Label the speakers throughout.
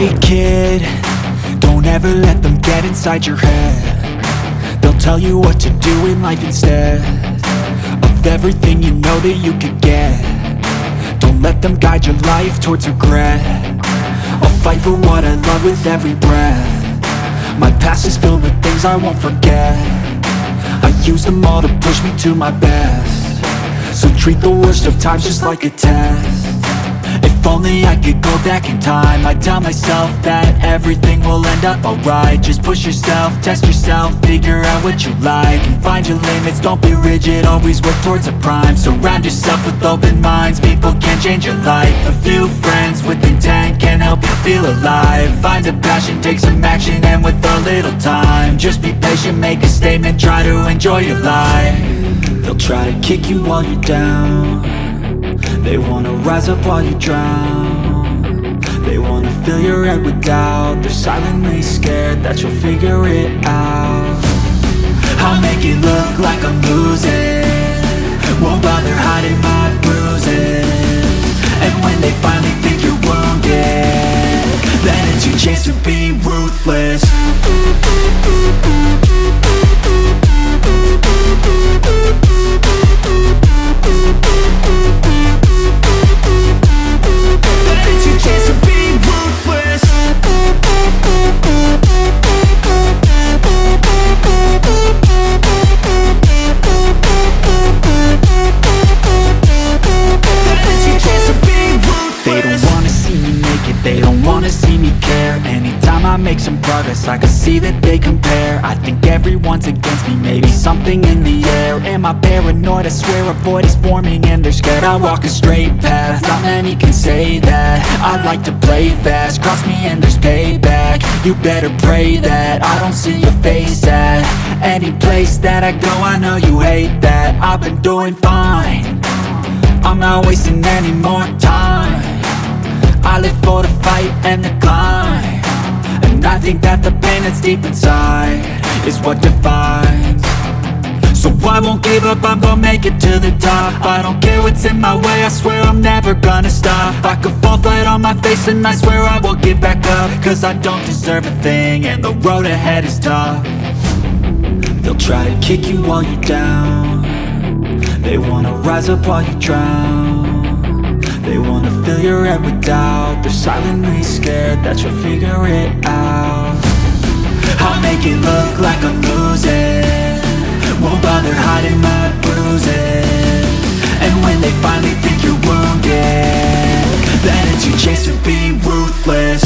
Speaker 1: Hey kid, don't ever let them get inside your head. They'll tell you what to do in life instead of everything you know that you could get. Don't let them guide your life towards regret. I'll fight for what I love with every breath. My past is filled with things I won't forget. I use them all to push me to my best. So treat the worst of times just like a test. If only I could go back in time, I'd tell myself that everything will end up alright. Just push yourself, test yourself, figure out what you like, and find your limits, don't be rigid, always work towards a prime. Surround yourself with open minds, people can change your life. A few friends with intent can help you feel alive. Find a passion, take some action, and with a little time, just be patient, make a statement, try to enjoy your life. They'll try to kick you while you're down. They wanna rise up while you drown. They wanna fill your head with doubt. They're silently scared that you'll figure it out. I'll make it look like I'm losing, won't bother hiding my bruises. And when they finally think you're wounded, then it's your chance to be ruthless. I make some progress, I can see that they compare. I think everyone's against me, maybe something in the air. Am I paranoid? I swear a void is forming and they're scared. I walk a straight path, not many can say that. I like to play fast, cross me and there's payback. You better pray that I don't see your face at any place that I go. I know you hate that. I've been doing fine, I'm not wasting any more time. I live for the fight and the climb, and I think that the pain that's deep inside is what defines. So I won't give up, I'm gonna make it to the top. I don't care what's in my way, I swear I'm never gonna stop. I could fall flat on my face and I swear I will get back up, cause I don't deserve a thing and the road ahead is tough. They'll try to kick you while you're down. They wanna rise up while you drown. They wanna fill your head with doubt. They're silently scared that you'll figure it out. I'll make it look like I'm losing, won't bother hiding my bruises. And when they finally think you're wounded, then it's your chance to be ruthless.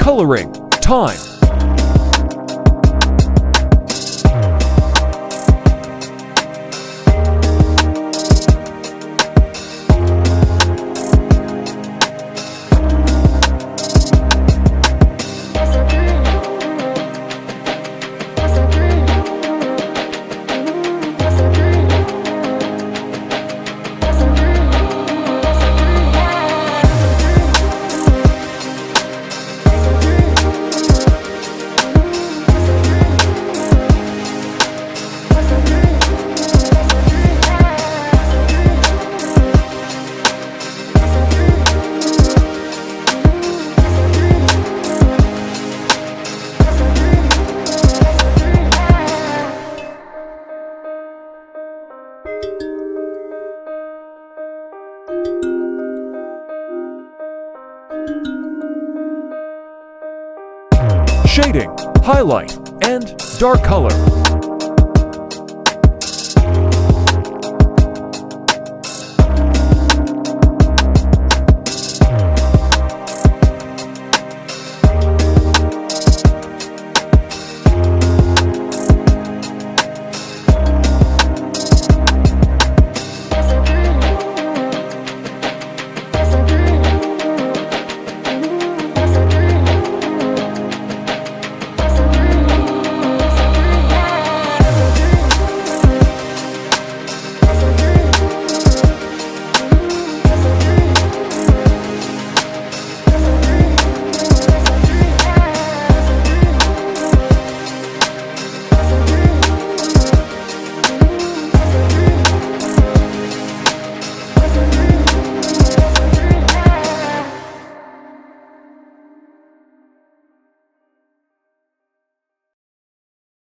Speaker 2: Coloring time. Shading, highlight, and dark color.